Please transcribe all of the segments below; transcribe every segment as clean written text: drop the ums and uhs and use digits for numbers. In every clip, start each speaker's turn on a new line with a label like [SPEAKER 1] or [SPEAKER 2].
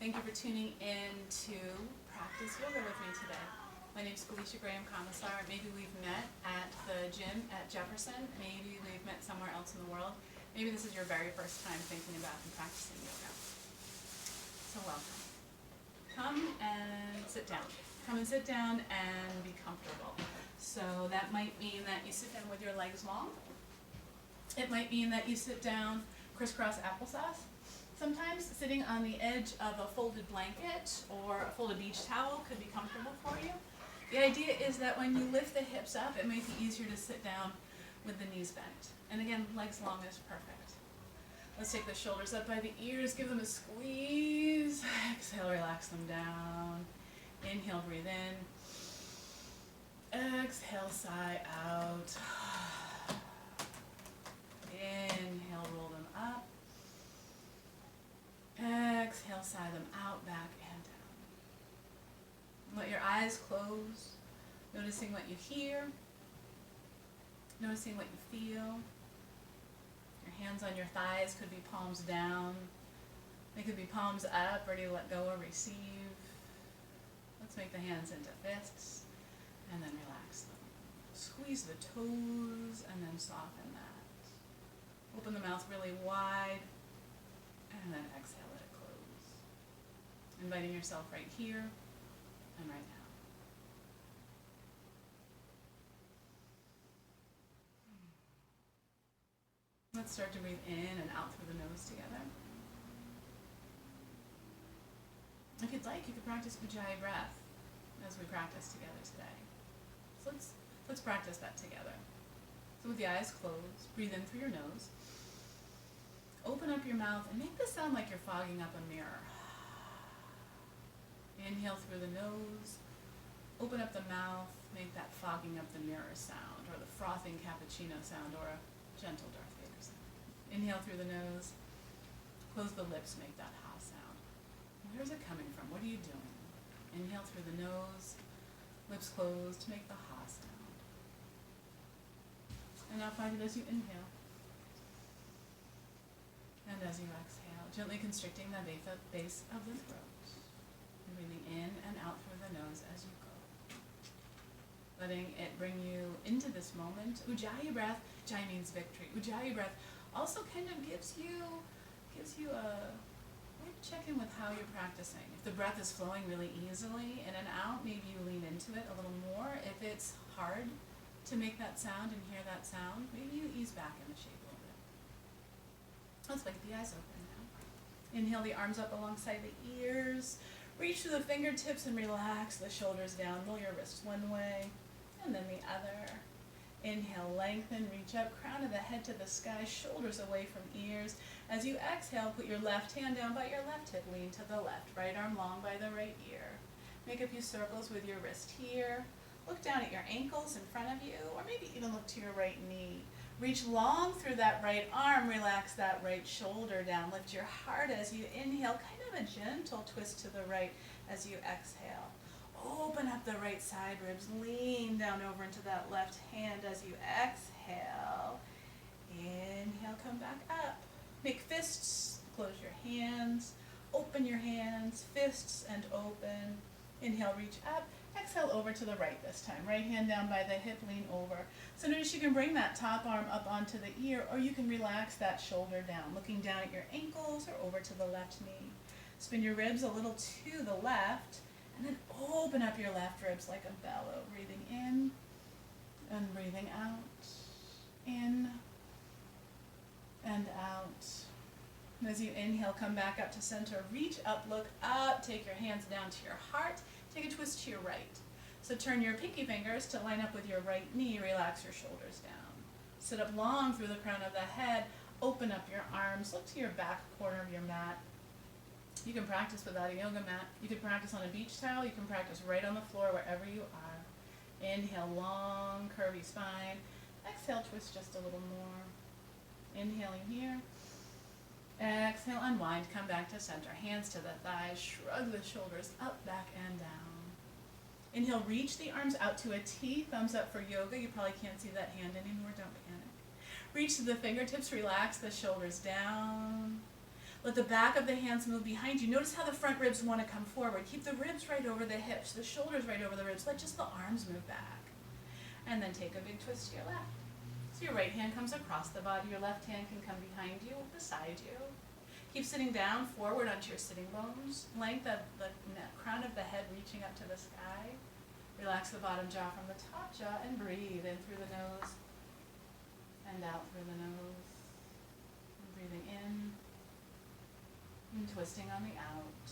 [SPEAKER 1] Thank you for tuning in to practice yoga with me today. My name is Felicia Commissar. Maybe we've met at the gym at Jefferson. Maybe we've met somewhere else in the world. Maybe this is your very first time thinking about and practicing yoga. So welcome. Come and sit down. Come and sit down and be comfortable. So that might mean that you sit down with your legs long. It might mean that you sit down crisscross applesauce. Sometimes sitting on the edge of a folded blanket or a folded beach towel could be comfortable for you. The idea is that when you lift the hips up, it might be easier to sit down with the knees bent. And again, legs long is perfect. Let's take the shoulders up by the ears, give them a squeeze. Exhale, relax them down. Inhale, breathe in. Exhale, sigh out. Inhale, roll them up. Exhale, sigh them out, back and down. Let your eyes close, noticing what you hear, noticing what you feel. Your hands on your thighs could be palms down. They could be palms up, ready to let go or receive. Let's make the hands into fists and then relax them. Squeeze the toes and then soften that. Open the mouth really wide and then exhale, let it close. Inviting yourself right here and right now. Let's start to breathe in and out through the nose together. If you'd like, you could practice Ujjayi breath as we practice together today. So let's practice that together. So with the eyes closed, breathe in through your nose. Open up your mouth and make this sound like you're fogging up a mirror. Inhale through the nose. Open up the mouth. Make that fogging up the mirror sound, or the frothing cappuccino sound, or a gentle Darth Vader sound. Inhale through the nose. Close the lips. Make that ha sound. Where's it coming from? What are you doing? Inhale through the nose. Lips closed. Make the ha sound. And now find it as you inhale. And as you exhale, gently constricting the base of the throat. And breathing in and out through the nose as you go. Letting it bring you into this moment. Ujjayi breath, Ujjayi means victory. Ujjayi breath also kind of gives you a way to check in with how you're practicing. If the breath is flowing really easily in and out, maybe you lean into it a little more. If it's hard to make that sound and hear that sound, maybe you ease back in the shape a little bit. Let's wake the eyes open now. Inhale the arms up alongside the ears. Reach through the fingertips and relax the shoulders down. Roll your wrists one way and then the other. Inhale, lengthen, reach up, crown of the head to the sky, shoulders away from ears. As you exhale, put your left hand down by your left hip, lean to the left. Right arm long by the right ear. Make a few circles with your wrist here. Look down at your ankles in front of you, or maybe even look to your right knee. Reach long through that right arm, relax that right shoulder down. Lift your heart as you inhale, kind of a gentle twist to the right as you exhale. Open up the right side ribs, lean down over into that left hand as you exhale. Inhale, come back up. Make fists, close your hands, open your hands, fists and open. Inhale, reach up. Exhale over to the right this time. Right hand down by the hip, lean over. So notice you can bring that top arm up onto the ear, or you can relax that shoulder down, looking down at your ankles or over to the left knee. Spin your ribs a little to the left, and then open up your left ribs like a bellow. Breathing in and breathing out. In and out. And as you inhale, come back up to center. Reach up, look up. Take your hands down to your heart. Take a twist to your right. So turn your pinky fingers to line up with your right knee. Relax your shoulders down. Sit up long through the crown of the head. Open up your arms. Look to your back corner of your mat. You can practice without a yoga mat. You can practice on a beach towel. You can practice right on the floor wherever you are. Inhale, long, curvy spine. Exhale, twist just a little more. Inhaling here. Exhale, unwind, come back to center. Hands to the thighs, shrug the shoulders up, back, and down. Inhale, reach the arms out to a T, thumbs up for yoga. You probably can't see that hand anymore, don't panic. Reach to the fingertips, relax the shoulders down. Let the back of the hands move behind you. Notice how the front ribs want to come forward. Keep the ribs right over the hips, the shoulders right over the ribs. Let just the arms move back. And then take a big twist to your left. So your right hand comes across the body. Your left hand can come behind you, beside you. Keep sitting down, forward onto your sitting bones. Length of the crown of the head reaching up to the sky. Relax the bottom jaw from the top jaw and breathe in through the nose and out through the nose. And breathing in and twisting on the out.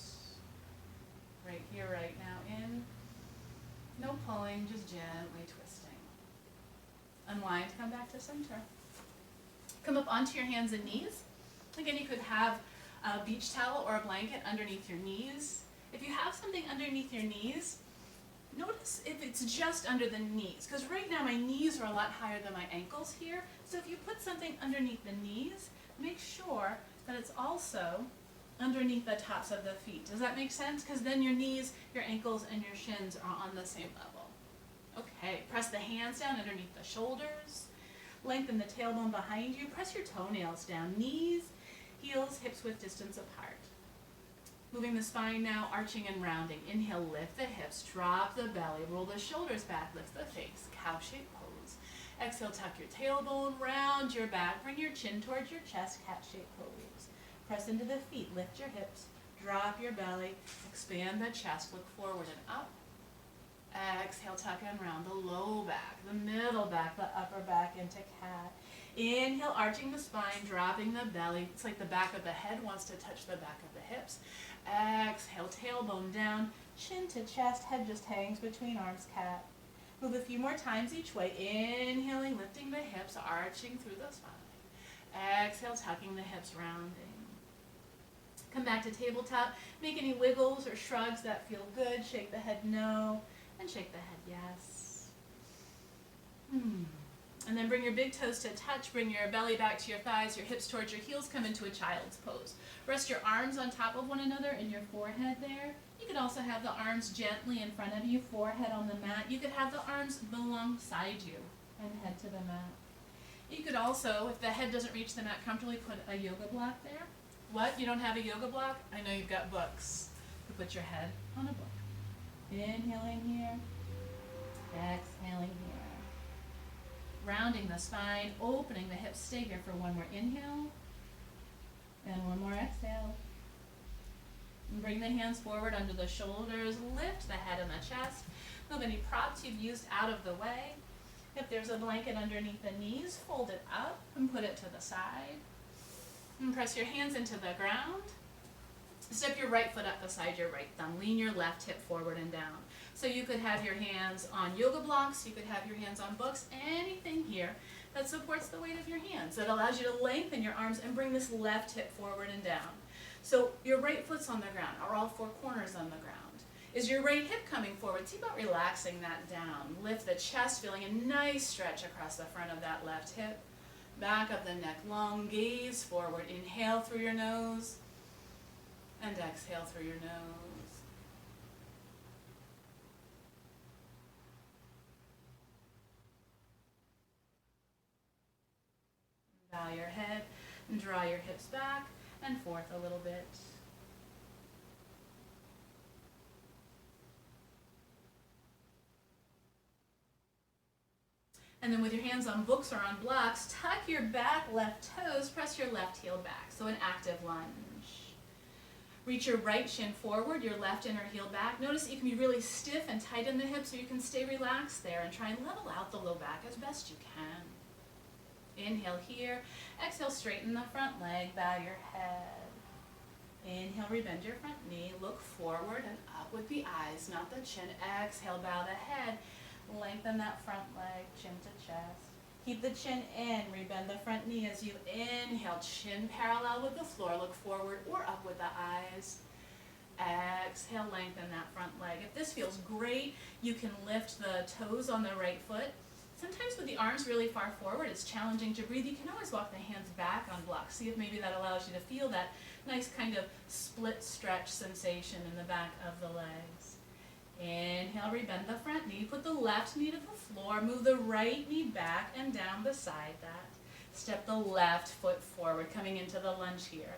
[SPEAKER 1] Right here, right now, in. No pulling, just gently twisting. Unwind, come back to center. Come up onto your hands and knees. Again, you could have a beach towel or a blanket underneath your knees. If you have something underneath your knees, notice if it's just under the knees, because right now my knees are a lot higher than my ankles here. So if you put something underneath the knees, make sure that it's also underneath the tops of the feet. Does that make sense? Because then your knees, your ankles, and your shins are on the same level. Okay, press the hands down underneath the shoulders. Lengthen the tailbone behind you. Press your toenails down. Knees, heels, hips width distance apart. Moving the spine now, arching and rounding. Inhale, lift the hips, drop the belly, roll the shoulders back, lift the face, cow-shaped pose. Exhale, tuck your tailbone, round your back, bring your chin towards your chest, cat-shaped pose. Press into the feet, lift your hips, drop your belly, expand the chest, look forward and up. Exhale, tuck and round the low back, the middle back, the upper back into cat. Inhale, arching the spine, dropping the belly. It's like the back of the head wants to touch the back of the hips. Exhale, tailbone down, chin to chest, head just hangs between arms, cat. Move a few more times each way. Inhaling, lifting the hips, arching through the spine. Exhale, tucking the hips, rounding. Come back to tabletop. Make any wiggles or shrugs that feel good. Shake the head no, and shake the head yes. And then bring your big toes to touch. Bring your belly back to your thighs, your hips towards your heels. Come into a child's pose. Rest your arms on top of one another in your forehead there. You could also have the arms gently in front of you, forehead on the mat. You could have the arms alongside you and head to the mat. You could also, if the head doesn't reach the mat comfortably, put a yoga block there. What? You don't have a yoga block? I know you've got books. You put your head on a book. Inhaling here. Exhaling here. Rounding the spine, opening the hips. Stay here for one more inhale. And one more exhale. And bring the hands forward under the shoulders. Lift the head and the chest. Move any props you've used out of the way. If there's a blanket underneath the knees, fold it up and put it to the side. And press your hands into the ground. Step your right foot up beside your right thumb. Lean your left hip forward and down. So you could have your hands on yoga blocks. You could have your hands on books. Anything here that supports the weight of your hands, that allows you to lengthen your arms and bring this left hip forward and down. So your right foot's on the ground. Are all four corners on the ground? Is your right hip coming forward? See about relaxing that down. Lift the chest, feeling a nice stretch across the front of that left hip. Back of the neck, long gaze forward. Inhale through your nose and exhale through your nose. Bow your head and draw your hips back and forth a little bit. And then with your hands on books or on blocks, tuck your back left toes, press your left heel back. So an active lunge. Reach your right shin forward, your left inner heel back. Notice that you can be really stiff and tight in the hips so you can stay relaxed there and try and level out the low back as best you can. Inhale here. Exhale, straighten the front leg, bow your head. Inhale, rebend your front knee, look forward and up with the eyes, not the chin. Exhale, bow the head. Lengthen that front leg, chin to chest. Keep the chin in, rebend the front knee as you inhale, chin parallel with the floor, look forward or up with the eyes. Exhale, lengthen that front leg. If this feels great, you can lift the toes on the right foot. Sometimes with the arms really far forward, it's challenging to breathe. You can always walk the hands back on blocks. See if maybe that allows you to feel that nice kind of split stretch sensation in the back of the legs. Inhale, rebend the front knee, put the left knee to the floor, move the right knee back and down beside that. Step the left foot forward, coming into the lunge here.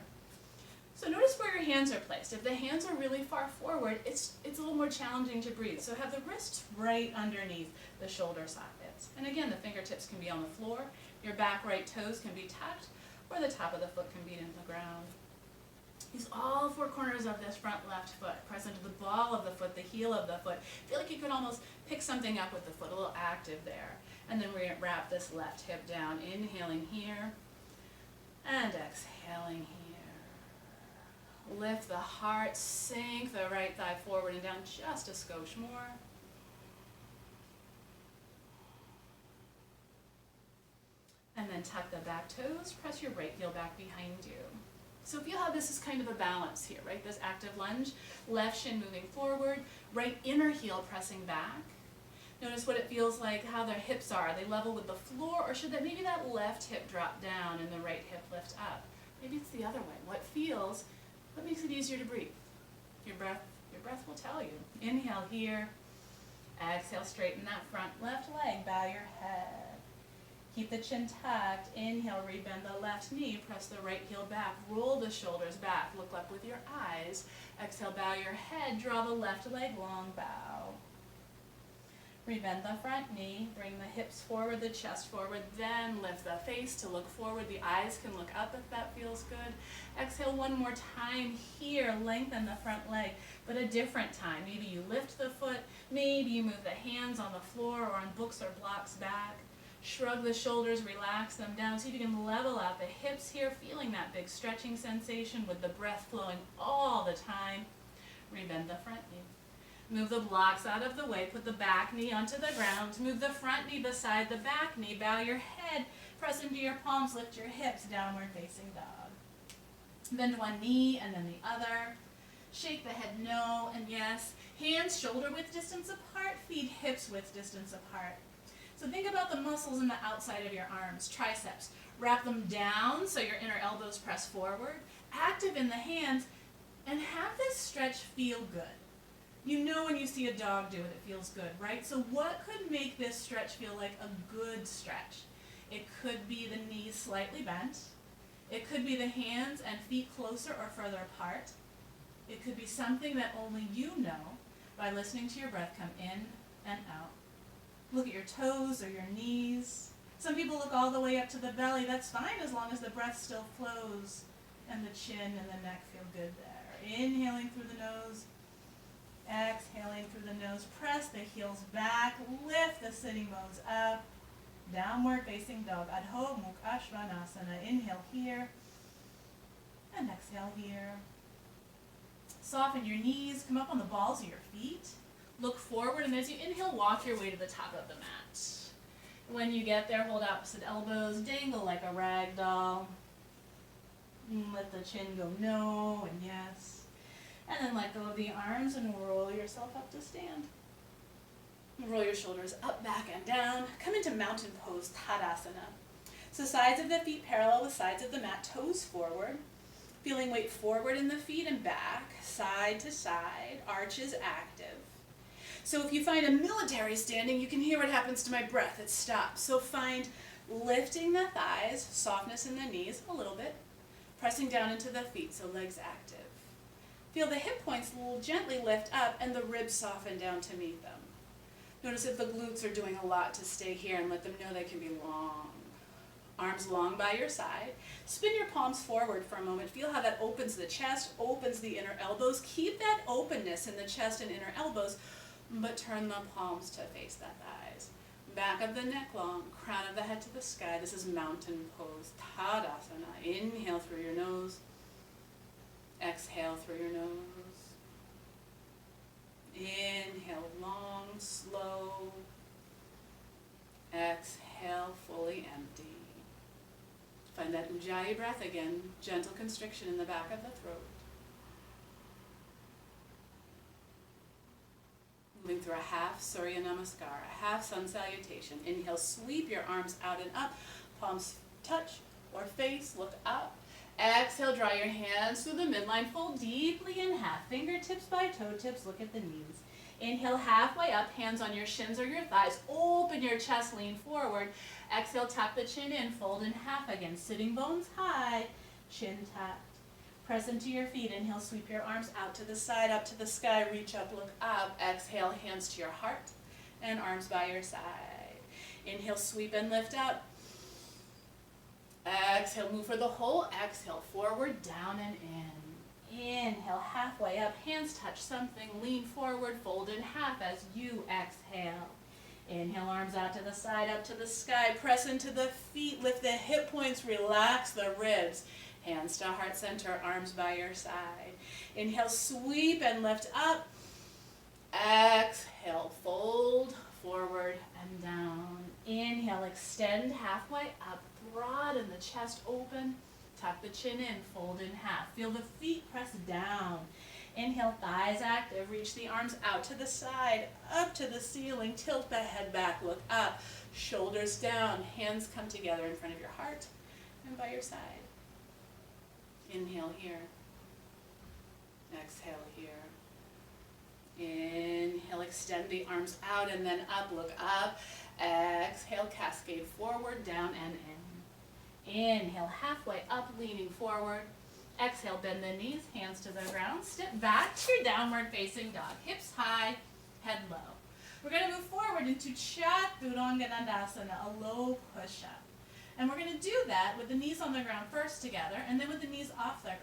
[SPEAKER 1] So notice where your hands are placed. If the hands are really far forward, it's a little more challenging to breathe. So have the wrists right underneath the shoulder sockets. And again, the fingertips can be on the floor, your back right toes can be tucked, or the top of the foot can be in the ground. Use all four corners of this front left foot. Press into the ball of the foot, the heel of the foot. Feel like you could almost pick something up with the foot, a little active there. And then we're going to wrap this left hip down, inhaling here, and exhaling here. Lift the heart, sink the right thigh forward and down just a skosh more. And then tuck the back toes, press your right heel back behind you. So feel how this is kind of a balance here, right? This active lunge, left shin moving forward, right inner heel pressing back. Notice what it feels like, how their hips are. Are they level with the floor, or should maybe that left hip drop down and the right hip lift up? Maybe it's the other way. What makes it easier to breathe? Your breath will tell you. Inhale here. Exhale, straighten that front left leg, bow your head. Keep the chin tucked. Inhale, rebend the left knee, press the right heel back, roll the shoulders back, look up with your eyes. Exhale, bow your head, draw the left leg long, bow. Rebend the front knee, bring the hips forward, the chest forward, then lift the face to look forward. The eyes can look up if that feels good. Exhale one more time here, lengthen the front leg, but a different time. Maybe you lift the foot, maybe you move the hands on the floor or on books or blocks back. Shrug the shoulders, relax them down. See if you can level out the hips here, feeling that big stretching sensation with the breath flowing all the time. Rebend the front knee. Move the blocks out of the way, put the back knee onto the ground, move the front knee beside the back knee, bow your head, press into your palms, lift your hips, downward facing dog. Bend one knee and then the other. Shake the head no and yes. Hands shoulder width distance apart, feet hips width distance apart. So think about the muscles in the outside of your arms, triceps. Wrap them down so your inner elbows press forward. Active in the hands and have this stretch feel good. You know when you see a dog do it, it feels good, right? So what could make this stretch feel like a good stretch? It could be the knees slightly bent. It could be the hands and feet closer or further apart. It could be something that only you know by listening to your breath come in and out. Look at your toes or your knees. Some people look all the way up to the belly. That's fine as long as the breath still flows and the chin and the neck feel good there. Inhaling through the nose. Exhaling through the nose, press the heels back, lift the sitting bones up, downward facing dog, Adho Mukha Svanasana. Inhale here, and exhale here. Soften your knees, come up on the balls of your feet, look forward, and as you inhale, walk your way to the top of the mat. When you get there, hold opposite elbows, dangle like a rag doll. Let the chin go no and yes. And then let go of the arms and roll yourself up to stand. Roll your shoulders up, back, and down. Come into mountain pose, Tadasana. So sides of the feet parallel with sides of the mat, toes forward. Feeling weight forward in the feet and back, side to side, arches active. So if you find a military standing, you can hear what happens to my breath. It stops. So find lifting the thighs, softness in the knees a little bit, pressing down into the feet, so legs active. Feel the hip points gently lift up and the ribs soften down to meet them. Notice if the glutes are doing a lot to stay here and let them know they can be long. Arms long by your side. Spin your palms forward for a moment. Feel how that opens the chest, opens the inner elbows. Keep that openness in the chest and inner elbows, but turn the palms to face the thighs. Back of the neck long, crown of the head to the sky. This is mountain pose, Tadasana. Inhale through your nose. Exhale through your nose. Inhale long, slow. Exhale, fully empty. Find that Ujjayi breath again, gentle constriction in the back of the throat. Moving through a half Surya Namaskar, a half sun salutation. Inhale, sweep your arms out and up. Palms touch or face, look up. Exhale, draw your hands through the midline, fold deeply in half. Fingertips by toe tips, look at the knees. Inhale, halfway up, hands on your shins or your thighs. Open your chest, lean forward. Exhale, tap the chin in, fold in half again. Sitting bones high, chin tapped.
[SPEAKER 2] Press into your feet. Inhale, sweep your arms out to the side, up to the sky, reach up, look up. Exhale, hands to your heart and arms by your side. Inhale, sweep and lift up. Exhale, move for the whole. Exhale, forward, down and in. Inhale, halfway up, hands touch something, lean forward, fold in half as you exhale. Inhale, arms out to the side, up to the sky, press into the feet, lift the hip points, relax the ribs. Hands to heart center, arms by your side. Inhale, sweep and lift up. Exhale, fold, forward and down. Inhale, extend halfway up, broaden the chest open, tuck the chin in, fold in half. Feel the feet press down. Inhale, thighs active, reach the arms out to the side, up to the ceiling, tilt the head back, look up, shoulders down, hands come together in front of your heart and by your side. Inhale here, exhale here. Inhale, extend the arms out and then up, look up. Exhale, cascade forward, down and in. Inhale, halfway up, leaning forward. Exhale, bend the knees, hands to the ground. Step back to your downward facing dog. Hips high, head low. We're going to move forward into Chaturanga Dandasana, a low push-up. And we're going to do that with the knees on the ground first together, and then with the knees off the ground.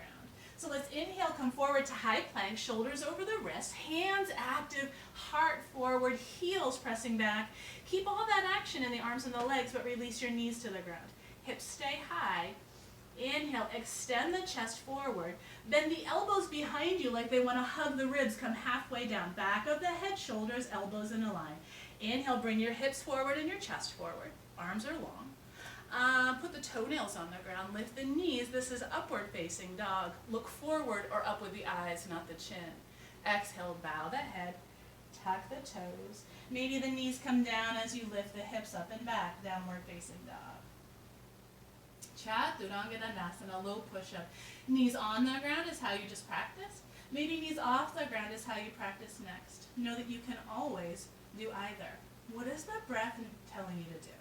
[SPEAKER 2] So let's inhale, come forward to high plank, shoulders over the wrists, hands active, heart forward, heels pressing back. Keep all that action in the arms and the legs, but release your knees to the ground. Hips stay high. Inhale, extend the chest forward. Bend the elbows behind you like they want to hug the ribs. Come halfway down. Back of the head, shoulders, elbows in a line. Inhale, bring your hips forward and your chest forward. Arms are long. Put the toenails on the ground. Lift the knees. This is upward facing dog. Look forward or up with the eyes, not the chin. Exhale, bow the head. Tuck the toes. Maybe the knees come down as you lift the hips up and back. Downward facing dog. Chaturanga Dandasana, low push-up. Knees on the ground is how you just practiced. Maybe knees off the ground is how you practice next. Know that you can always do either. What is the breath telling you to do?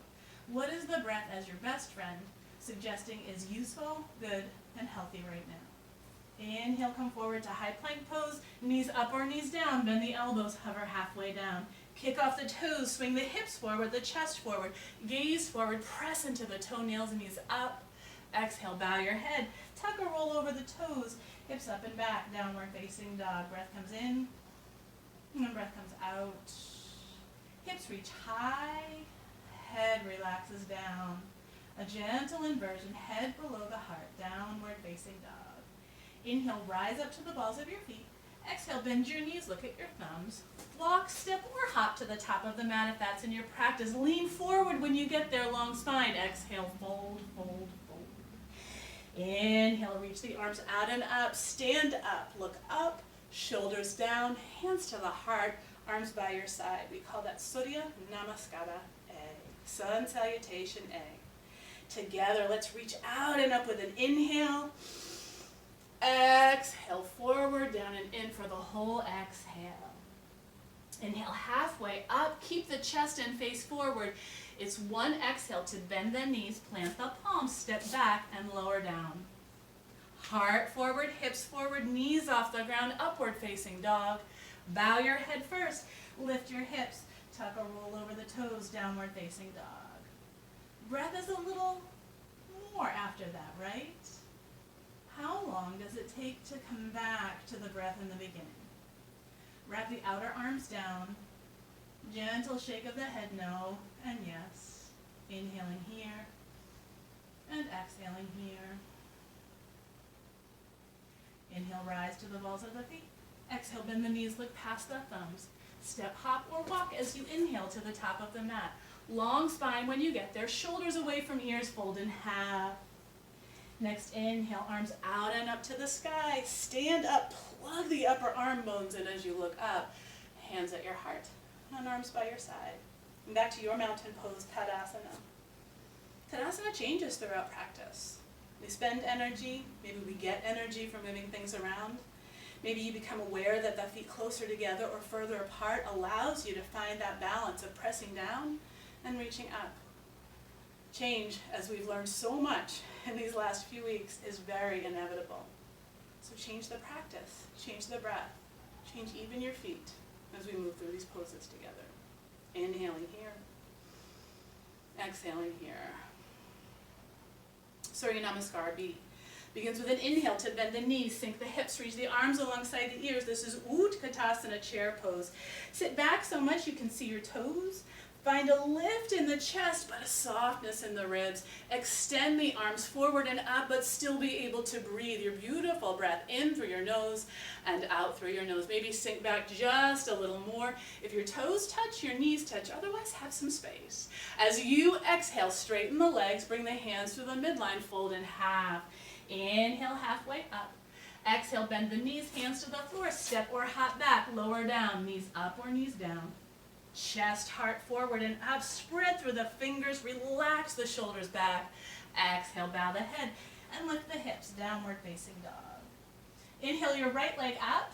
[SPEAKER 2] What is the breath as your best friend suggesting is useful, good, and healthy right now? Inhale, come forward to high plank pose. Knees up or knees down. Bend the elbows, hover halfway down. Kick off the toes, swing the hips forward, the chest forward. Gaze forward, press into the toenails, knees up. Exhale, bow your head. Tuck or roll over the toes. Hips up and back, downward facing dog. Breath comes in, and breath comes out. Hips reach high, head relaxes down. A gentle inversion, head below the heart, downward facing dog. Inhale, rise up to the balls of your feet. Exhale, bend your knees, look at your thumbs. Walk, step, or hop to the top of the mat if that's in your practice. Lean forward when you get there, long spine. Exhale, fold, fold, fold. Inhale, reach the arms out and up. Stand up, look up, shoulders down, hands to the heart, arms by your side. We call that Surya Namaskara A, sun salutation A. Together, let's reach out and up with an inhale. Exhale, forward, down and in for the whole exhale. Inhale, halfway up, keep the chest and face forward. It's one exhale to bend the knees, plant the palms, step back and lower down. Heart forward, hips forward, knees off the ground, upward facing dog. Bow your head first, lift your hips, tuck or roll over the toes, downward facing dog. Breath is a little more after that, right? How long does it take to come back to the breath in the beginning? Wrap the outer arms down. Gentle shake of the head, no and yes. Inhaling here and exhaling here. Inhale, rise to the balls of the feet. Exhale, bend the knees, look past the thumbs. Step, hop, or walk as you inhale to the top of the mat. Long spine when you get there. Shoulders away from ears, fold in half. Next inhale, arms out and up to the sky. Stand up, plug the upper arm bones in as you look up. Hands at your heart and arms by your side. And back to your mountain pose, Tadasana. Tadasana changes throughout practice. We spend energy, maybe we get energy from moving things around. Maybe you become aware that the feet closer together or further apart allows you to find that balance of pressing down and reaching up. Change, as we've learned so much in these last few weeks, is very inevitable. So change the practice, change the breath, change even your feet as we move through these poses together. Inhaling here, exhaling here. Surya Namaskar begins with an inhale to bend the knees, sink the hips, reach the arms alongside the ears. This is Utkatasana chair pose. Sit back so much you can see your toes. Find a lift in the chest, but a softness in the ribs. Extend the arms forward and up, but still be able to breathe your beautiful breath in through your nose and out through your nose. Maybe sink back just a little more. If your toes touch, your knees touch. Otherwise, have some space. As you exhale, straighten the legs. Bring the hands to the midline. Fold in half. Inhale, halfway up. Exhale, bend the knees, hands to the floor. Step or hop back, lower down. Knees up or knees down. Chest, heart forward and up. Spread through the fingers. Relax the shoulders back. Exhale, bow the head and lift the hips. Downward facing dog. Inhale your right leg up.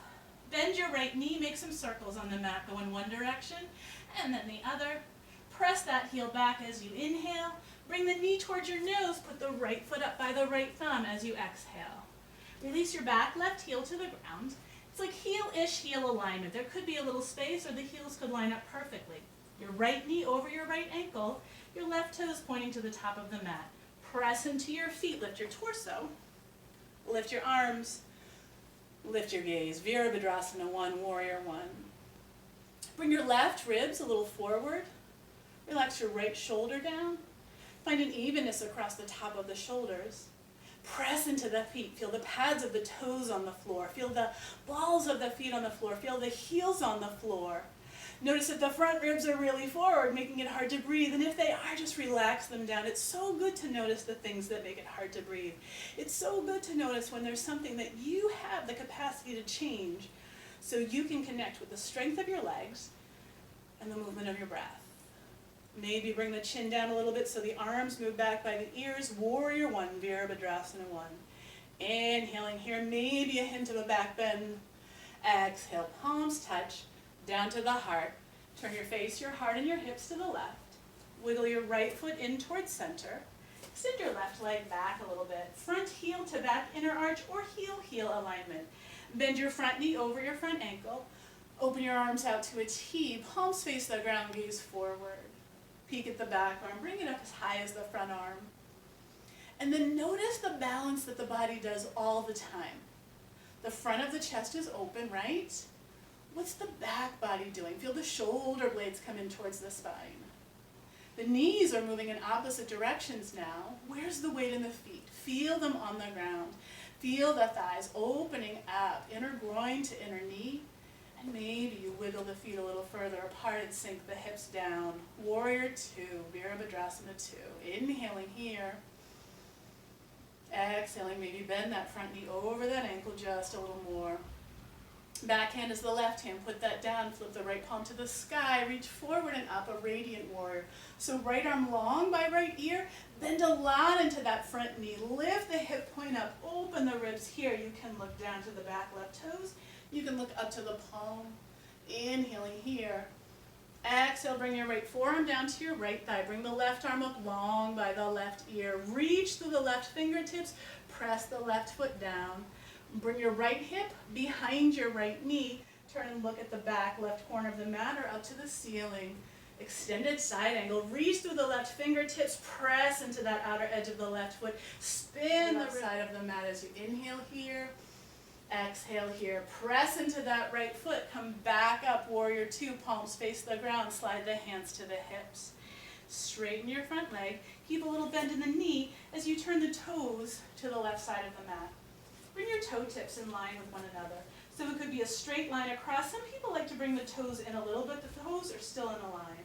[SPEAKER 2] Bend your right knee. Make some circles on the mat. Go in one direction and then the other. Press that heel back as you inhale. Bring the knee towards your nose. Put the right foot up by the right thumb as you exhale. Release your back left heel to the ground. It's like heel-ish heel alignment. There could be a little space or the heels could line up perfectly. Your right knee over your right ankle, your left toes pointing to the top of the mat. Press into your feet, lift your torso, lift your arms, lift your gaze. Virabhadrasana 1, Warrior 1. Bring your left ribs a little forward. Relax your right shoulder down. Find an evenness across the top of the shoulders. Press into the feet. Feel the pads of the toes on the floor. Feel the balls of the feet on the floor. Feel the heels on the floor. Notice that the front ribs are really forward, making it hard to breathe. And if they are, just relax them down. It's so good to notice the things that make it hard to breathe. It's so good to notice when there's something that you have the capacity to change so you can connect with the strength of your legs and the movement of your breath. Maybe bring the chin down a little bit so the arms move back by the ears. Warrior 1, Virabhadrasana 1. Inhaling here, maybe a hint of a back bend. Exhale, palms touch, down to the heart. Turn your face, your heart, and your hips to the left. Wiggle your right foot in towards center. Extend your left leg back a little bit. Front heel to back inner arch or heel-heel alignment. Bend your front knee over your front ankle. Open your arms out to a T. Palms face the ground, gaze forward. Peek at the back arm, bring it up as high as the front arm. And then notice the balance that the body does all the time. The front of the chest is open, right? What's the back body doing? Feel the shoulder blades come in towards the spine. The knees are moving in opposite directions now. Where's the weight in the feet? Feel them on the ground. Feel the thighs opening up, inner groin to inner knee. And maybe you wiggle the feet a little further apart and sink the hips down. Warrior 2, Virabhadrasana 2. Inhaling here. Exhaling, maybe bend that front knee over that ankle just a little more. Back hand is the left hand. Put that down, flip the right palm to the sky. Reach forward and up, a radiant warrior. So right arm long by right ear. Bend a lot into that front knee. Lift the hip point up. Open the ribs here. You can look down to the back left toes. You can look up to the palm. Inhaling here. Exhale, bring your right forearm down to your right thigh. Bring the left arm up long by the left ear. Reach through the left fingertips. Press the left foot down. Bring your right hip behind your right knee. Turn and look at the back left corner of the mat or up to the ceiling. Extended side angle. Reach through the left fingertips. Press into that outer edge of the left foot. Spin the side of the mat as you inhale here. Exhale here. Press into that right foot. Come back up, Warrior 2. Palms face the ground. Slide the hands to the hips. Straighten your front leg. Keep a little bend in the knee as you turn the toes to the left side of the mat. Bring your toe tips in line with one another. So it could be a straight line across. Some people like to bring the toes in a little bit. The toes are still in a line.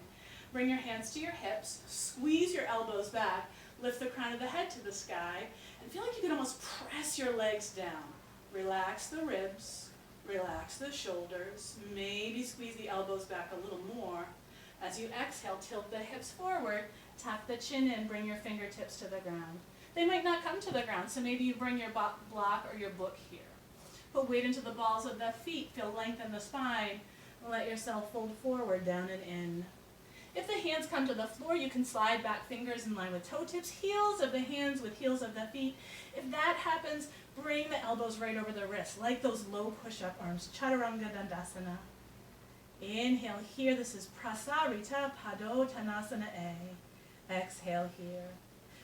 [SPEAKER 2] Bring your hands to your hips. Squeeze your elbows back. Lift the crown of the head to the sky. And feel like you can almost press your legs down. Relax the ribs, relax the shoulders, maybe squeeze the elbows back a little more. As you exhale, tilt the hips forward, tuck the chin in, bring your fingertips to the ground. They might not come to the ground, so maybe you bring your block or your book here. Put weight into the balls of the feet, feel length in the spine, let yourself fold forward, down and in. If the hands come to the floor, you can slide back fingers in line with toe tips, heels of the hands with heels of the feet. If that happens, bring the elbows right over the wrists, like those low push-up arms, Chaturanga Dandasana. Inhale here, this is Prasarita Padottanasana A. Exhale here.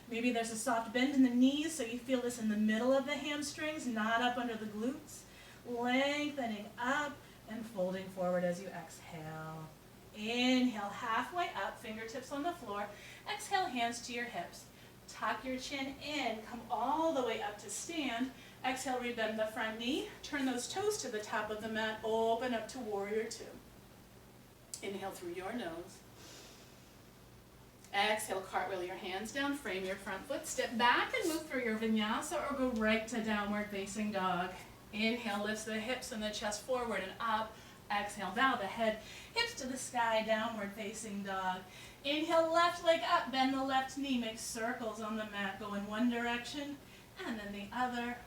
[SPEAKER 2] Maybe there's a soft bend in the knees, so you feel this in the middle of the hamstrings, not up under the glutes. Lengthening up and folding forward as you exhale. Inhale, halfway up, fingertips on the floor. Exhale, hands to your hips. Tuck your chin in, come all the way up to stand. Exhale, rebend the front knee. Turn those toes to the top of the mat. Open up to warrior two. Inhale through your nose. Exhale, cartwheel your hands down, frame your front foot, step back and move through your vinyasa or go right to downward facing dog. Inhale, lifts the hips and the chest forward and up. Exhale, bow the head, hips to the sky, downward facing dog. Inhale, left leg up, bend the left knee, make circles on the mat, go in one direction and then the other.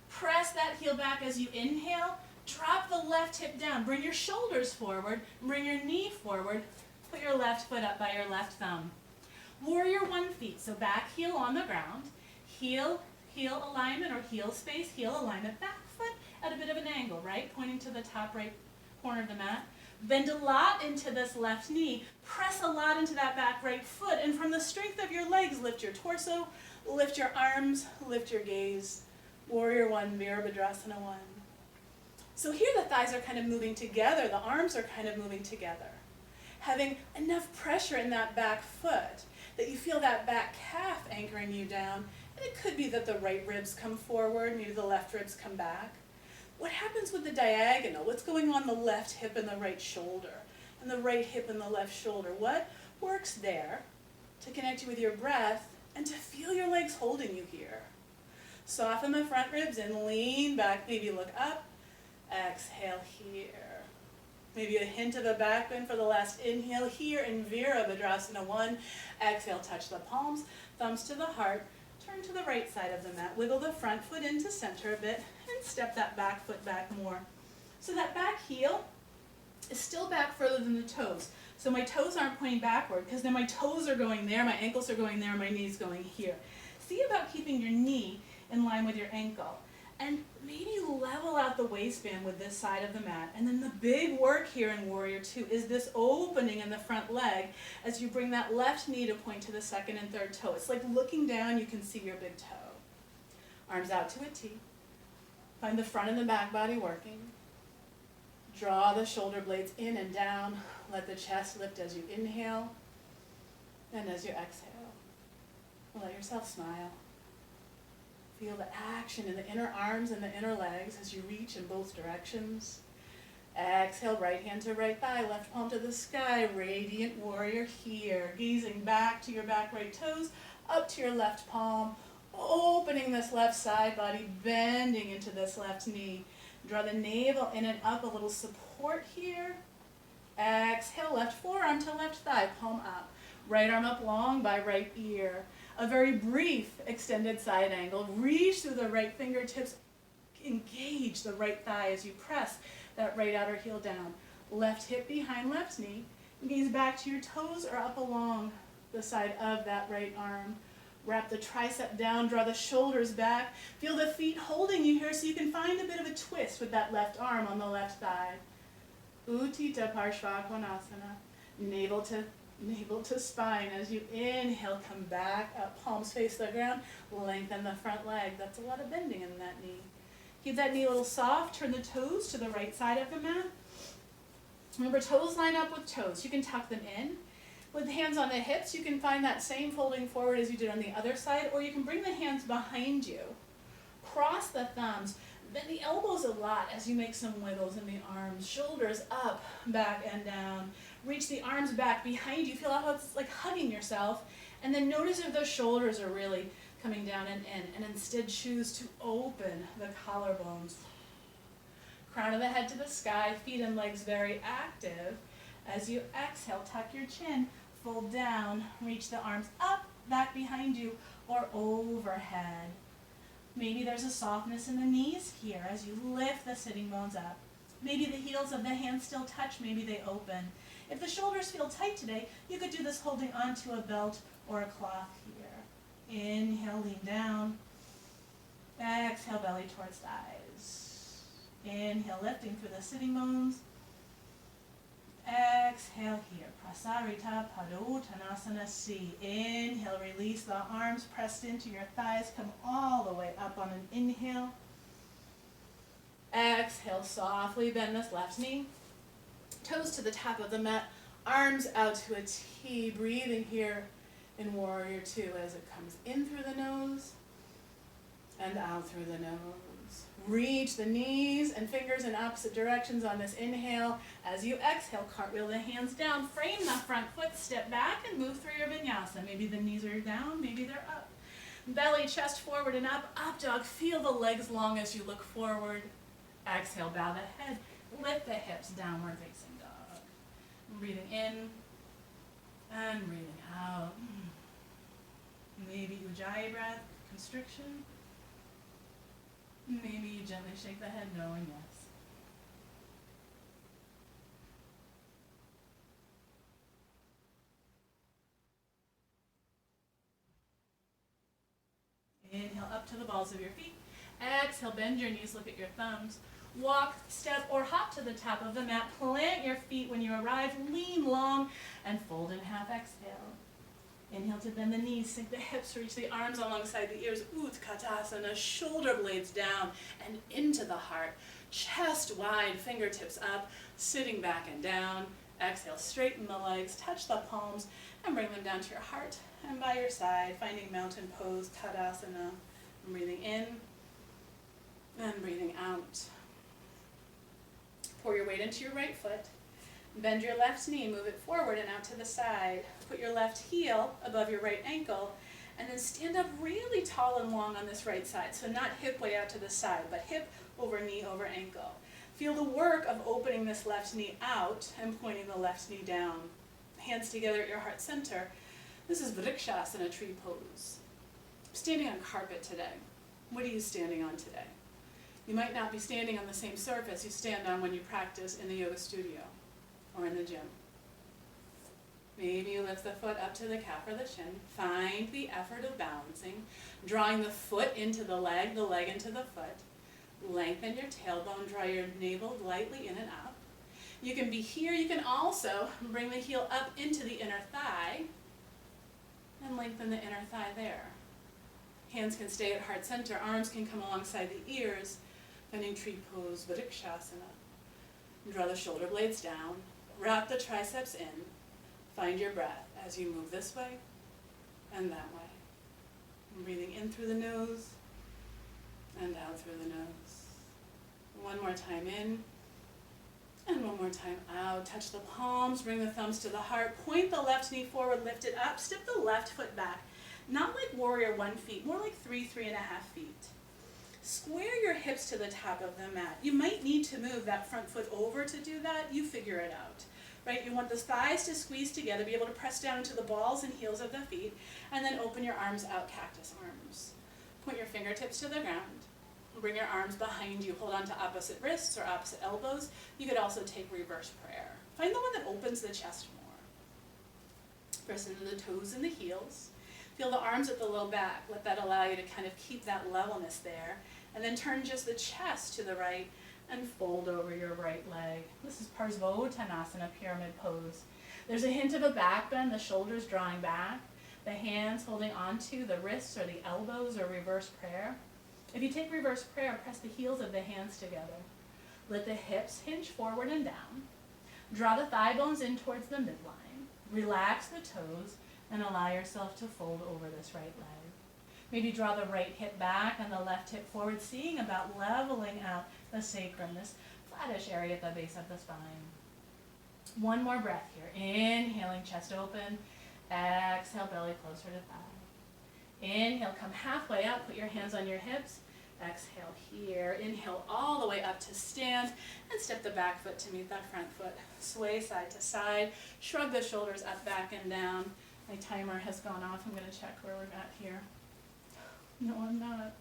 [SPEAKER 2] Press that heel back as you inhale, drop the left hip down, bring your shoulders forward, bring your knee forward, put your left foot up by your left thumb. Warrior one feet, so back heel on the ground, heel alignment or heel space, heel alignment, back foot at a bit of an angle, right? Pointing to the top right corner of the mat. Bend a lot into this left knee, press a lot into that back right foot, and from the strength of your legs, lift your torso, lift your arms, lift your gaze. Warrior one, Virabhadrasana one. So here the thighs are kind of moving together, the arms are kind of moving together. Having enough pressure in that back foot that you feel that back calf anchoring you down, and it could be that the right ribs come forward, maybe the left ribs come back. What happens with the diagonal? What's going on the left hip and the right shoulder? And the right hip and the left shoulder? What works there to connect you with your breath and to feel your legs holding you here? Soften the front ribs and lean back, maybe look up. Exhale here. Maybe a hint of a back bend for the last inhale here in Virabhadrasana 1. Exhale, touch the palms, thumbs to the heart. Turn to the right side of the mat. Wiggle the front foot into center a bit and step that back foot back more. So that back heel is still back further than the toes. So my toes aren't pointing backward because then my toes are going there, my ankles are going there, my knee's going here. See about keeping your knee in line with your ankle. And maybe level out the waistband with this side of the mat. And then the big work here in Warrior 2 is this opening in the front leg as you bring that left knee to point to the second and third toe. It's like looking down, you can see your big toe. Arms out to a T. Find the front and the back body working. Draw the shoulder blades in and down. Let the chest lift as you inhale and as you exhale. Let yourself smile. Feel the action in the inner arms and the inner legs as you reach in both directions. Exhale, right hand to right thigh, left palm to the sky, radiant warrior here. Gazing back to your back right toes, up to your left palm, opening this left side body, bending into this left knee. Draw the navel in and up, a little support here. Exhale, left forearm to left thigh, palm up. Right arm up long by right ear. A very brief extended side angle. Reach through the right fingertips. Engage the right thigh as you press that right outer heel down. Left hip behind left knee. Gaze back to your toes or up along the side of that right arm. Wrap the tricep down, draw the shoulders back. Feel the feet holding you here so you can find a bit of a twist with that left arm on the left thigh. Uttita Parshvakonasana. Navel to spine. As you inhale, come back up, palms face the ground, lengthen the front leg. That's a lot of bending in that knee. Keep that knee a little soft, turn the toes to the right side of the mat. Remember, toes line up with toes. You can tuck them in. With hands on the hips, you can find that same folding forward as you did on the other side, or you can bring the hands behind you. Cross the thumbs, bend the elbows a lot as you make some wiggles in the arms. Shoulders up, back and down. Reach the arms back behind you. Feel how it's like hugging yourself. And then notice if those shoulders are really coming down and in. And instead choose to open the collarbones. Crown of the head to the sky, feet and legs very active. As you exhale, tuck your chin, fold down, reach the arms up, back behind you, or overhead. Maybe there's a softness in the knees here as you lift the sitting bones up. Maybe the heels of the hands still touch, maybe they open. If the shoulders feel tight today, you could do this holding onto a belt or a cloth here. Inhale, lean down. Exhale, belly towards thighs. Inhale, lifting through the sitting bones. Exhale here, Prasarita Padottanasana C. Inhale, release the arms pressed into your thighs. Come all the way up on an inhale. Exhale, softly bend this left knee. Toes to the top of the mat, arms out to a T. Breathing here in Warrior Two as it comes in through the nose and out through the nose. Reach the knees and fingers in opposite directions on this inhale. As you exhale, cartwheel the hands down, frame the front foot, step back and move through your vinyasa. Maybe the knees are down, maybe they're up. Belly, chest forward and up dog. Feel the legs long as you look forward. Exhale, bow the head, lift the hips, downward facing dog. Breathing in and breathing out. Maybe Ujjayi breath, constriction. Maybe you gently shake the head no and yes. Inhale up to the balls of your feet. Exhale, bend your knees, look at your thumbs. Walk, step, or hop to the top of the mat. Plant your feet when you arrive. Lean long and fold in half. Exhale. Inhale to bend the knees, sink the hips, reach the arms alongside the ears. Utkatasana, shoulder blades down and into the heart. Chest wide, fingertips up, sitting back and down. Exhale, straighten the legs, touch the palms, and bring them down to your heart. And by your side, finding mountain pose, Tadasana. Breathing in and breathing out. Pour your weight into your right foot. Bend your left knee, move it forward and out to the side. Put your left heel above your right ankle, and then stand up really tall and long on this right side. So not hip way out to the side, but hip over knee over ankle. Feel the work of opening this left knee out and pointing the left knee down. Hands together at your heart center. This is Vrikshasana, tree pose. Standing on carpet today. What are you standing on today? You might not be standing on the same surface you stand on when you practice in the yoga studio or in the gym. Maybe you lift the foot up to the calf or the shin. Find the effort of balancing, drawing the foot into the leg into the foot. Lengthen your tailbone, draw your navel lightly in and up. You can be here. You can also bring the heel up into the inner thigh and lengthen the inner thigh there. Hands can stay at heart center. Arms can come alongside the ears. Finding tree pose, Vrikshasana. Draw the shoulder blades down. Wrap the triceps in. Find your breath as you move this way and that way. And breathing in through the nose and out through the nose. One more time in and one more time out. Touch the palms, bring the thumbs to the heart. Point the left knee forward, lift it up. Step the left foot back. Not like warrior 1 feet, more like 3.5 feet. Square your hips to the top of the mat. You might need to move that front foot over to do that. You figure it out. Right? You want the thighs to squeeze together, be able to press down into the balls and heels of the feet, and then open your arms out, cactus arms. Point your fingertips to the ground. Bring your arms behind you. Hold on to opposite wrists or opposite elbows. You could also take reverse prayer. Find the one that opens the chest more. Press into the toes and the heels. Feel the arms at the low back. Let that allow you to kind of keep that levelness there. And then turn just the chest to the right and fold over your right leg. This is Parsvottanasana, pyramid pose. There's a hint of a back bend, the shoulders drawing back, the hands holding onto the wrists or the elbows or reverse prayer. If you take reverse prayer, press the heels of the hands together. Let the hips hinge forward and down. Draw the thigh bones in towards the midline. Relax the toes and allow yourself to fold over this right leg. Maybe draw the right hip back and the left hip forward, seeing about leveling out the sacrum, this flattish area at the base of the spine. One more breath here. Inhaling, chest open. Exhale, belly closer to thigh. Inhale, come halfway up, put your hands on your hips. Exhale here. Inhale all the way up to stand and step the back foot to meet that front foot. Sway side to side. Shrug the shoulders up, back, and down. My timer has gone off. I'm going to check where we're at here. No, I'm not.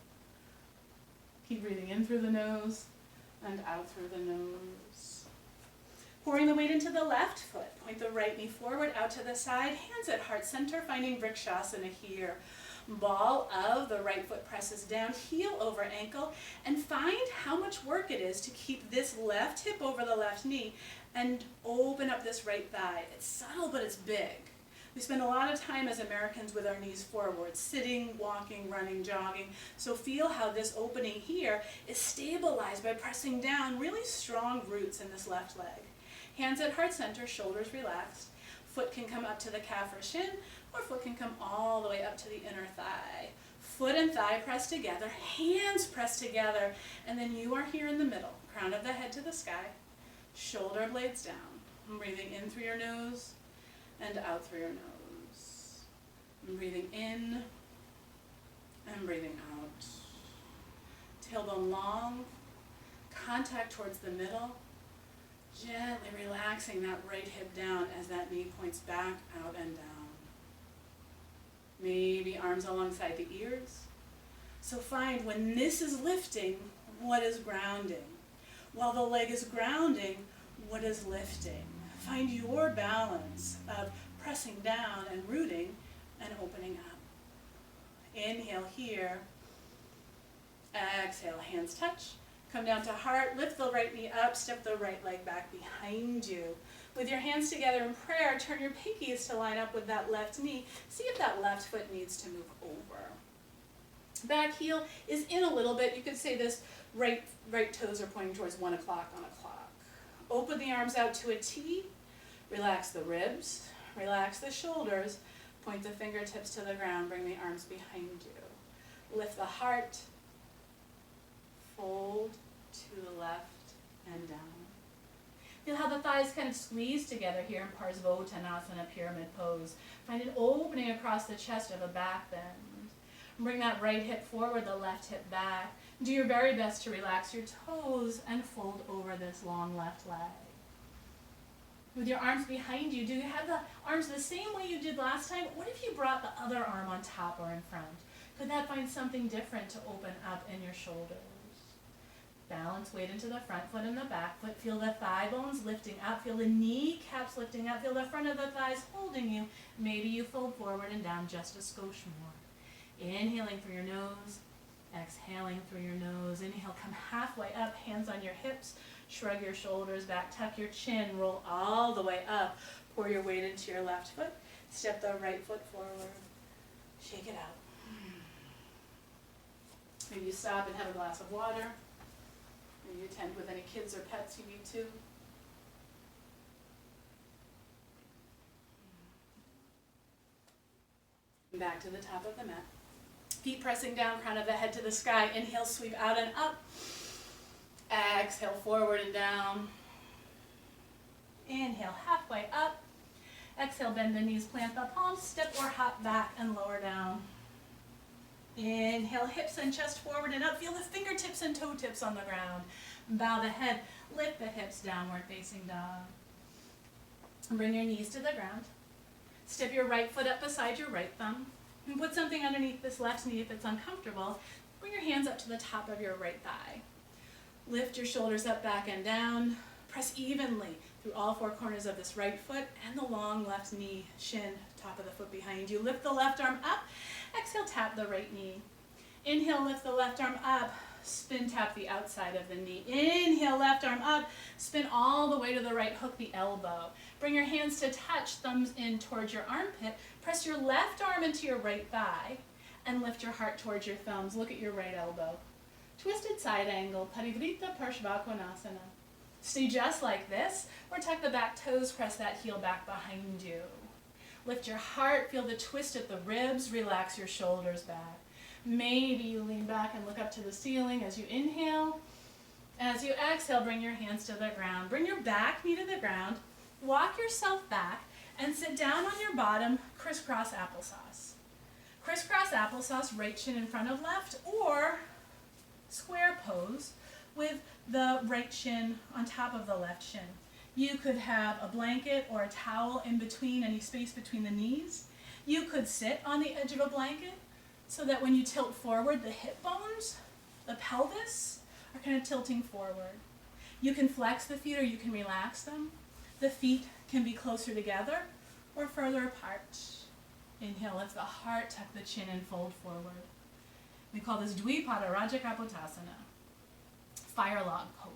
[SPEAKER 2] Keep breathing in through the nose and out through the nose. Pouring the weight into the left foot. Point the right knee forward, out to the side, hands at heart center, finding Vrikshasana here. Ball of the right foot presses down, heel over ankle, and find how much work it is to keep this left hip over the left knee and open up this right thigh. It's subtle, but it's big. We spend a lot of time as Americans with our knees forward, sitting, walking, running, jogging. So feel how this opening here is stabilized by pressing down, really strong roots in this left leg. Hands at heart center, shoulders relaxed. Foot can come up to the calf or shin, or foot can come all the way up to the inner thigh. Foot and thigh press together, hands press together, and then you are here in the middle. Crown of the head to the sky, shoulder blades down. I'm breathing in through your nose and out through your nose. I'm breathing in and breathing out. Tailbone long, contact towards the middle. Gently relaxing that right hip down as that knee points back, out, and down. Maybe arms alongside the ears. So find when this is lifting, what is grounding? While the leg is grounding, what is lifting? Find your balance of pressing down and rooting and opening up. Inhale here. Exhale, hands touch. Come down to heart, lift the right knee up, step the right leg back behind you. With your hands together in prayer, turn your pinkies to line up with that left knee. See if that left foot needs to move over. Back heel is in a little bit. You could say this right toes are pointing towards 1 o'clock on a clock. Open the arms out to a T. Relax the ribs, relax the shoulders. Point the fingertips to the ground, bring the arms behind you. Lift the heart. Fold to the left and down. Feel how the thighs kind of squeeze together here in Parsvottanasana, pyramid pose. Find an opening across the chest of a back bend. Bring that right hip forward, the left hip back. Do your very best to relax your toes and fold over this long left leg. With your arms behind you, do you have the arms the same way you did last time? What if you brought the other arm on top or in front? Could that find something different to open up in your shoulders? Balance weight into the front foot and the back foot. Feel the thigh bones lifting up. Feel the kneecaps lifting up. Feel the front of the thighs holding you. Maybe you fold forward and down just a skosh more. Inhaling through your nose. Exhaling through your nose. Inhale, come halfway up. Hands on your hips. Shrug your shoulders back. Tuck your chin. Roll all the way up. Pour your weight into your left foot. Step the right foot forward. Shake it out. Maybe you stop and have a glass of water. Maybe you attend with any kids or pets you need to. Back to the top of the mat. Feet pressing down, crown of the head to the sky. Inhale, sweep out and up. Exhale, forward and down. Inhale, halfway up. Exhale, bend the knees, plant the palms, step or hop back and lower down. Inhale, hips and chest forward and up. Feel the fingertips and toe tips on the ground. Bow the head, lift the hips, downward facing dog. Bring your knees to the ground. Step your right foot up beside your right thumb. And put something underneath this left knee if it's uncomfortable. Bring your hands up to the top of your right thigh. Lift your shoulders up, back and down. Press evenly through all four corners of this right foot and the long left knee, shin, top of the foot behind you. Lift the left arm up. Exhale, tap the right knee. Inhale, lift the left arm up. Spin, tap the outside of the knee. Inhale, left arm up. Spin all the way to the right, hook the elbow. Bring your hands to touch, thumbs in towards your armpit. Press your left arm into your right thigh and lift your heart towards your thumbs. Look at your right elbow. Twisted side angle, Parivrtta Parshvakonasana. Stay just like this, or tuck the back toes, press that heel back behind you. Lift your heart, feel the twist at the ribs, relax your shoulders back. Maybe you lean back and look up to the ceiling as you inhale. As you exhale, bring your hands to the ground. Bring your back knee to the ground. Walk yourself back and sit down on your bottom, crisscross applesauce. Crisscross applesauce, right shin in front of left, or square pose with the right shin on top of the left shin. You could have a blanket or a towel in between, any space between the knees. You could sit on the edge of a blanket so that when you tilt forward, the hip bones, the pelvis are kind of tilting forward. You can flex the feet or you can relax them. The feet can be closer together or further apart. Inhale, lift the heart, tuck the chin and fold forward. We call this Dvipada Rajakapotasana, fire log pose.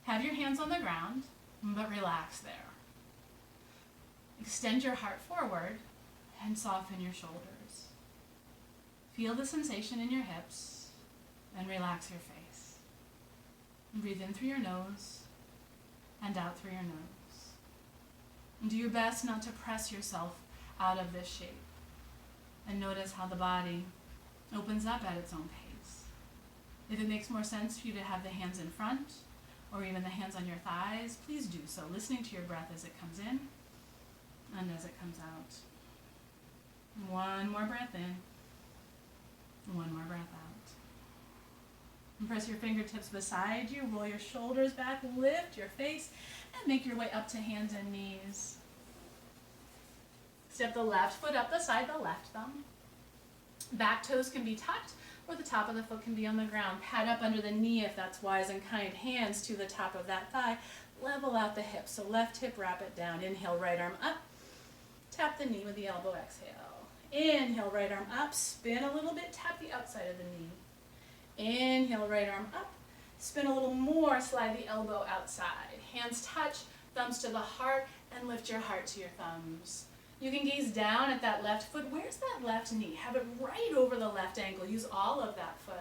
[SPEAKER 2] Have your hands on the ground, but relax there. Extend your heart forward and soften your shoulders. Feel the sensation in your hips and relax your face. And breathe in through your nose and out through your nose. And do your best not to press yourself out of this shape. And notice how the body opens up at its own pace. If it makes more sense for you to have the hands in front or even the hands on your thighs, please do so, listening to your breath as it comes in and as it comes out. One more breath in, one more breath out. And press your fingertips beside you, roll your shoulders back, lift your face, and make your way up to hands and knees. Step the left foot up the side, the left thumb. Back toes can be tucked, or the top of the foot can be on the ground. Pat up under the knee if that's wise and kind. Hands to the top of that thigh. Level out the hips. So left hip, wrap it down. Inhale, right arm up. Tap the knee with the elbow, exhale. Inhale, right arm up. Spin a little bit, tap the outside of the knee. Inhale, right arm up. Spin a little more, slide the elbow outside. Hands touch, thumbs to the heart, and lift your heart to your thumbs. You can gaze down at that left foot. Where's that left knee? Have it right over the left ankle. Use all of that foot.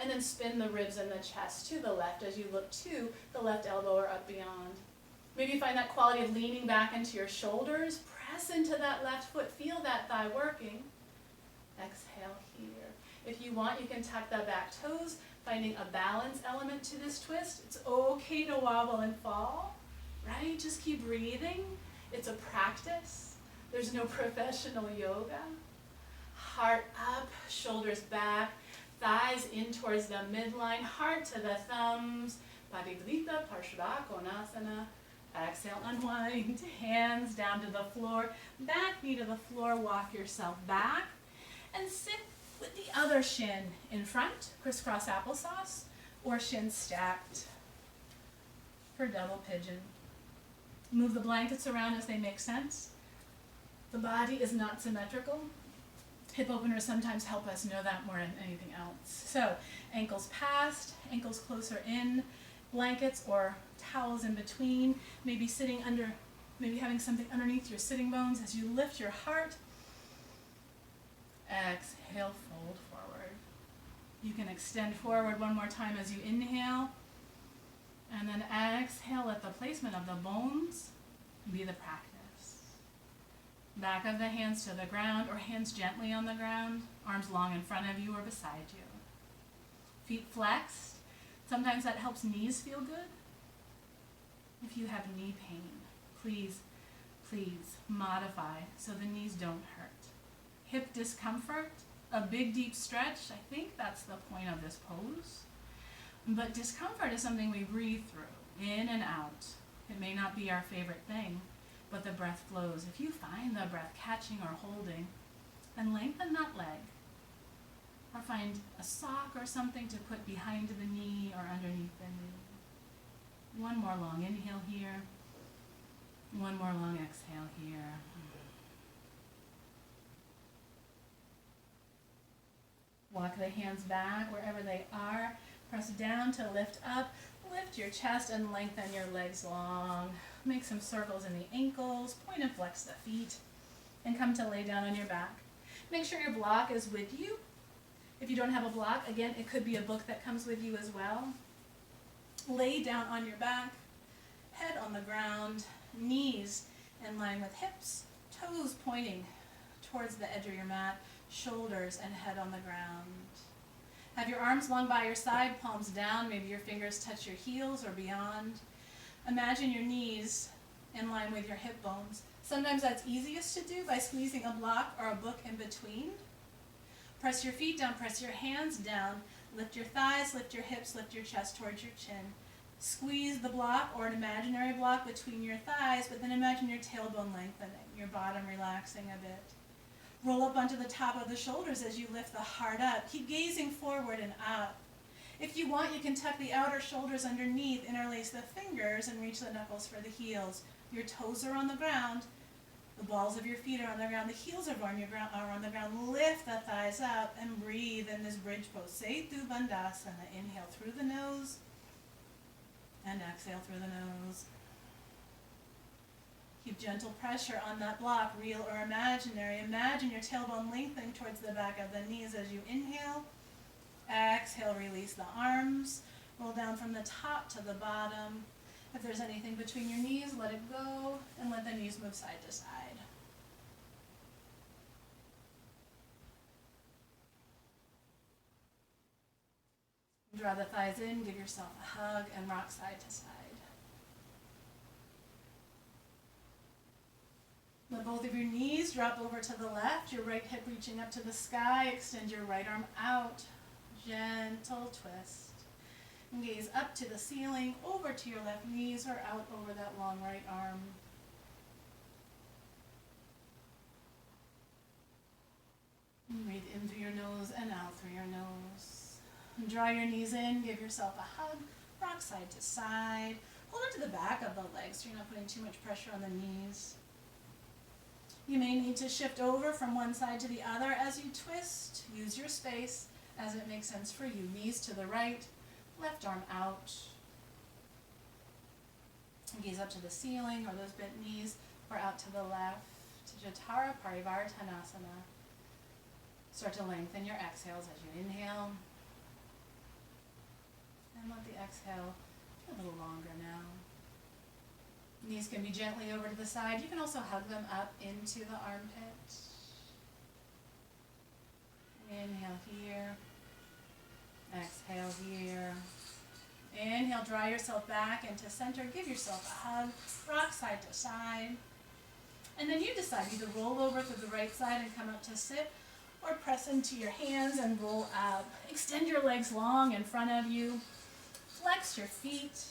[SPEAKER 2] And then spin the ribs and the chest to the left as you look to the left elbow or up beyond. Maybe find that quality of leaning back into your shoulders. Press into that left foot. Feel that thigh working. Exhale here. If you want, you can tuck the back toes, finding a balance element to this twist. It's okay to wobble and fall, right? Just keep breathing. It's a practice. There's no professional yoga. Heart up, shoulders back, thighs in towards the midline, heart to the thumbs. Parivrita Parshva Konasana. Exhale, unwind, hands down to the floor, back knee to the floor, walk yourself back, and sit with the other shin in front, crisscross applesauce, or shin stacked for double pigeon. Move the blankets around as they make sense. The body is not symmetrical. Hip openers sometimes help us know that more than anything else. So ankles past, ankles closer in, blankets or towels in between, maybe sitting under, maybe having something underneath your sitting bones as you lift your heart. Exhale, fold forward. You can extend forward one more time as you inhale. And then exhale, let the placement of the bones be the practice. Back of the hands to the ground or hands gently on the ground, arms long in front of you or beside you. Feet flexed. Sometimes that helps knees feel good. If you have knee pain, please modify so the knees don't hurt. Hip discomfort, a big deep stretch, I think that's the point of this pose. But discomfort is something we breathe through, in and out. It may not be our favorite thing, but the breath flows. If you find the breath catching or holding, then lengthen that leg. Or find a sock or something to put behind the knee or underneath the knee. One more long inhale here. One more long exhale here. Walk the hands back wherever they are. Press down to lift up. Lift your chest and lengthen your legs long. Make some circles in the ankles. Point and flex the feet. And come to lay down on your back. Make sure your block is with you. If you don't have a block, again, it could be a book that comes with you as well. Lay down on your back. Head on the ground. Knees in line with hips. Toes pointing towards the edge of your mat. Shoulders and head on the ground. Have your arms long by your side, palms down. Maybe your fingers touch your heels or beyond. Imagine your knees in line with your hip bones. Sometimes that's easiest to do by squeezing a block or a book in between. Press your feet down, press your hands down. Lift your thighs, lift your hips, lift your chest towards your chin. Squeeze the block or an imaginary block between your thighs, but then imagine your tailbone lengthening, your bottom relaxing a bit. Roll up onto the top of the shoulders as you lift the heart up. Keep gazing forward and up. If you want, you can tuck the outer shoulders underneath, interlace the fingers, and reach the knuckles for the heels. Your toes are on the ground. The balls of your feet are on the ground. The heels are on the ground. Lift the thighs up and breathe in this bridge pose. Setu Bandhasana. Inhale through the nose and exhale through the nose. Keep gentle pressure on that block, real or imaginary. Imagine your tailbone lengthening towards the back of the knees as you inhale. Exhale, release the arms. Roll down from the top to the bottom. If there's anything between your knees, let it go, and let the knees move side to side. Draw the thighs in, give yourself a hug, and rock side to side. Let both of your knees drop over to the left, your right hip reaching up to the sky. Extend your right arm out. Gentle twist. And gaze up to the ceiling, over to your left knees, or out over that long right arm. And breathe in through your nose and out through your nose. And draw your knees in, give yourself a hug, rock side to side. Hold it to the back of the legs so you're not putting too much pressure on the knees. You may need to shift over from one side to the other as you twist. Use your space as it makes sense for you. Knees to the right, left arm out. Gaze up to the ceiling or those bent knees, or out to the left. Jatara Parivartanasana. Start to lengthen your exhales as you inhale. And let the exhale be a little longer now. Knees can be gently over to the side. You can also hug them up into the armpit. Inhale here. Exhale here. Inhale, draw yourself back into center. Give yourself a hug. Rock side to side. And then you decide either roll over to the right side and come up to sit, or press into your hands and roll up. Extend your legs long in front of you. Flex your feet.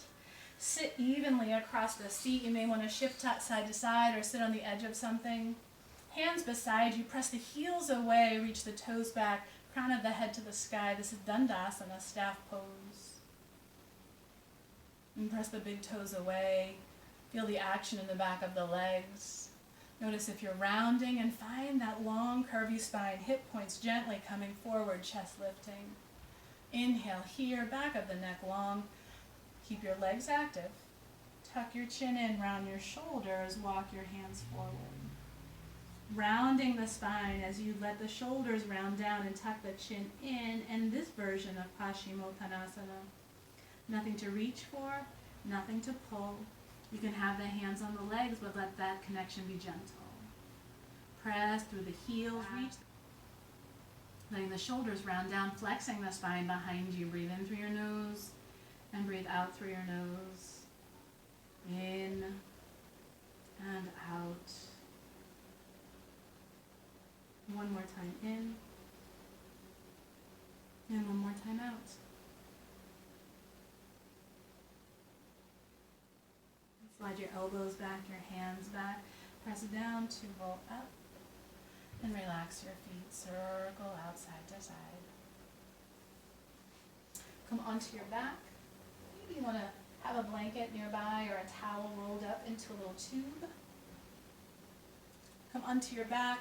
[SPEAKER 2] Sit evenly across the seat. You may want to shift side to side or sit on the edge of something. Hands beside you. Press the heels away. Reach the toes back. Crown of the head to the sky. This is Dandasana, staff pose. And press the big toes away. Feel the action in the back of the legs. Notice if you're rounding, and find that long curvy spine. Hip points gently coming forward, chest lifting. Inhale here, back of the neck long. Keep your legs active. Tuck your chin in, round your shoulders, walk your hands forward. Rounding the spine as you let the shoulders round down and tuck the chin in, and this version of Paschimottanasana. Nothing to reach for, nothing to pull. You can have the hands on the legs, but let that connection be gentle. Press through the heels, reach. Letting the shoulders round down, flexing the spine behind you. Breathe in through your nose and breathe out through your nose. In and out. One more time in. And one more time out. Slide your elbows back, your hands back. Press down to roll up. And relax your feet. Circle out side to side. Come onto your back. Maybe you want to have a blanket nearby or a towel rolled up into a little tube. Come onto your back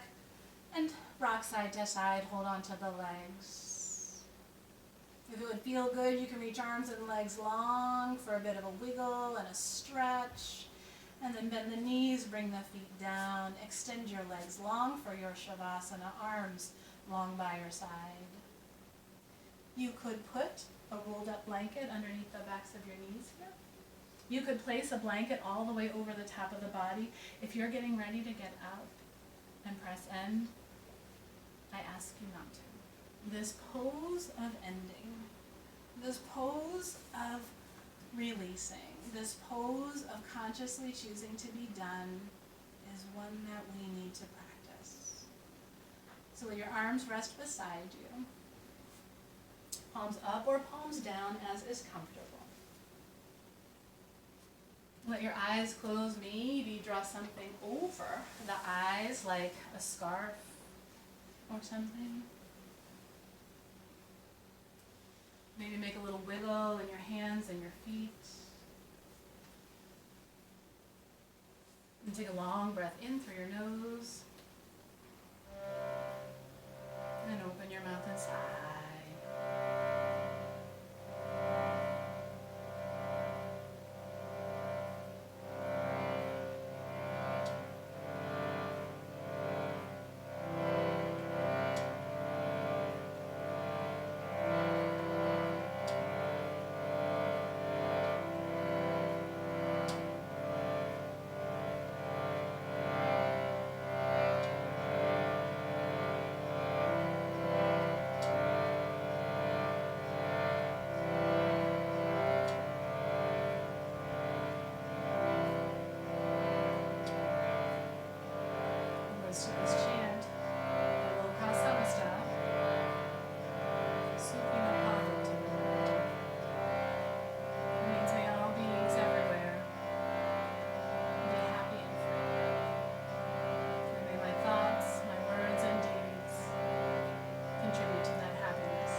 [SPEAKER 2] and rock side to side. Hold on to the legs. If it would feel good, you can reach arms and legs long for a bit of a wiggle and a stretch. And then bend the knees, bring the feet down. Extend your legs long for your Shavasana, arms long by your side. You could put a rolled up blanket underneath the backs of your knees here. You could place a blanket all the way over the top of the body. If you're getting ready to get up and press end, I ask you not to. This pose of ending, this pose of releasing, this pose of consciously choosing to be done is one that we need to practice. So let your arms rest beside you. Palms up or palms down as is comfortable. Let your eyes close. Maybe draw something over the eyes like a scarf or something. Maybe make a little wiggle in your hands and your feet. And take a long breath in through your nose. And open your mouth and sigh. Let's do this chant. Loka samasta. Sukhina bhavantu. It means may all beings everywhere be happy and free. And may my thoughts, my words, and deeds contribute to that happiness.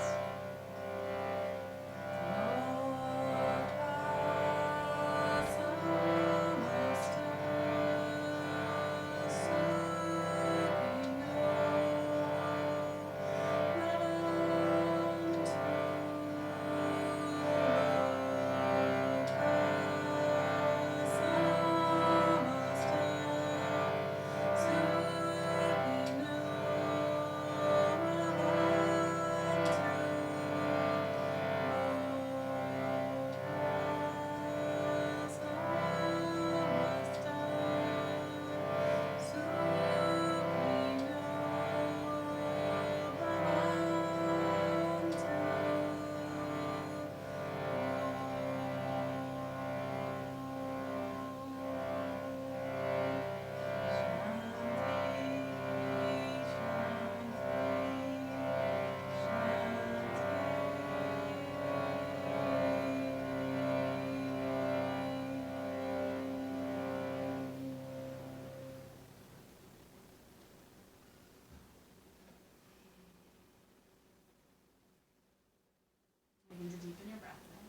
[SPEAKER 2] Begin to deepen your breath in.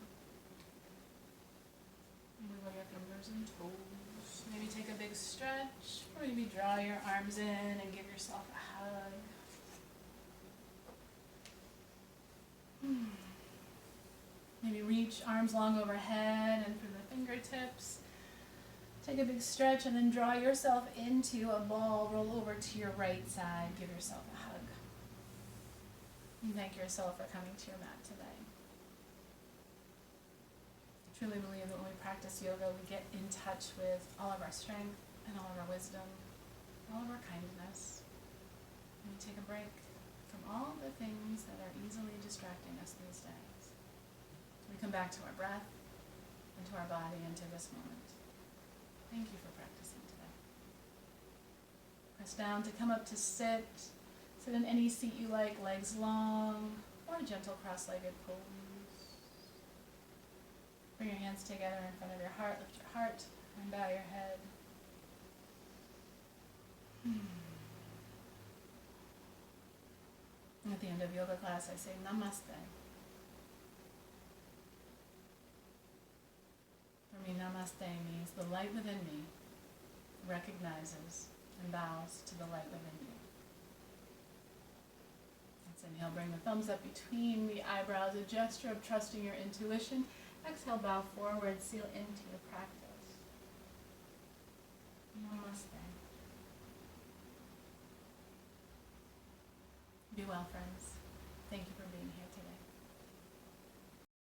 [SPEAKER 2] Wiggle your fingers and toes. Maybe take a big stretch, or maybe draw your arms in and give yourself a hug. Maybe reach arms long overhead and through the fingertips. Take a big stretch and then draw yourself into a ball. Roll over to your right side. Give yourself a hug. And thank yourself for coming to your mat today. I truly believe that when we practice yoga, we get in touch with all of our strength and all of our wisdom, all of our kindness. And we take a break from all the things that are easily distracting us these days. We come back to our breath, and to our body, and to this moment. Thank you for practicing today. Press down to come up to sit. Sit in any seat you like, legs long, or a gentle cross-legged pose. Bring your hands together in front of your heart. Lift your heart and bow your head. At the end of yoga class, I say namaste. For me, namaste means the light within me recognizes and bows to the light within you. Let's inhale, bring the thumbs up between the eyebrows, a gesture of trusting your intuition. Exhale, bow forward, seal into your practice. Namaste. Be well, friends.